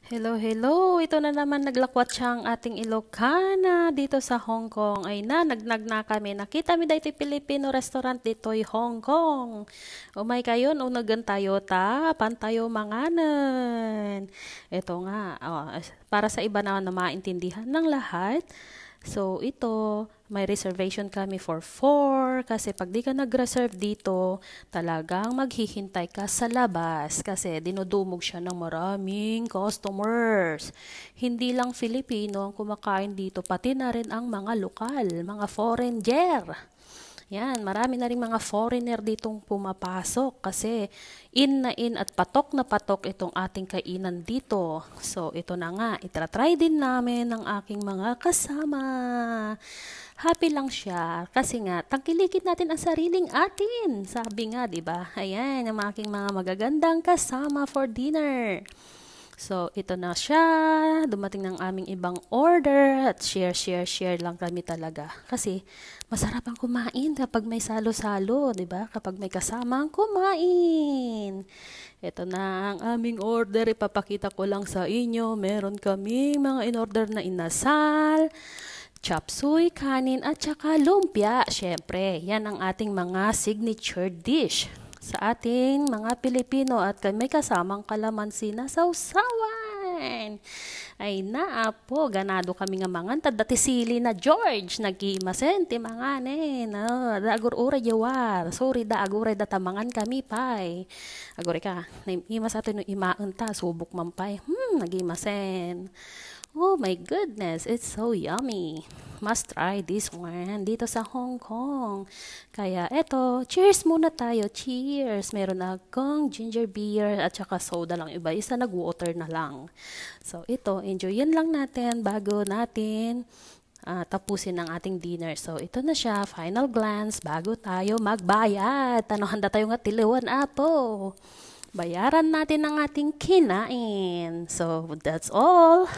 Hello, hello! Ito na naman naglakwat siyang ating Ilocana dito sa Hong Kong. Ay nagnag na kami. Nakita mi dito Filipino restaurant dito ay Hong Kong. Umay kayo, unagan tayo ta, pantayo manganan. Ito nga, para sa iba na maintindihan ng lahat. So, ito, may reservation kami for 4 kasi pag di ka nag-reserve dito, talagang maghihintay ka sa labas kasi dinudumog siya ng maraming customers. Hindi lang Filipino ang kumakain dito, pati na rin ang mga lokal, mga foreigner. Yan, marami na rin mga foreigner ditong pumapasok kasi in na in at patok na patok itong ating kainan dito. So, ito na nga, itratry din namin ng aking mga kasama. Happy lang siya kasi nga, tangkilikin natin ang sariling atin. Sabi nga, di ba? Ayan, ang aking mga magagandang kasama for dinner. So, ito na siya. Dumating ng aming ibang order at share lang kami talaga. Kasi, masarap ang kumain kapag may salo-salo, di ba? Kapag may kasamang kumain. Ito na ang aming order. Ipapakita ko lang sa inyo. Meron kaming mga in-order na inasal, chop suey, kanin, at saka lumpia. Siyempre, yan ang ating mga signature dish sa ating mga Pilipino at may kasamang kalamansi na sausawan. Ay naapo, ganado kami nga mangan dati sili na George nagimasen ti manganen. Dagur ure jawar. Sorry da agure da tamangan kami pay. Agure ka, naimas ato no imaan ta subok mampay. Nagimasen. Oh my goodness, it's so yummy. Must try this one dito sa Hong Kong. Kaya eto, cheers muna tayo. Cheers! Meron akong ginger beer at saka soda lang. Iba isa nag-water na lang. So ito, enjoyin lang natin bago natin tapusin ang ating dinner. So ito na siya, final glance bago tayo magbayad. Handa tayo nga tiliwan apo. Bayaran natin ang ating kinain. So that's all.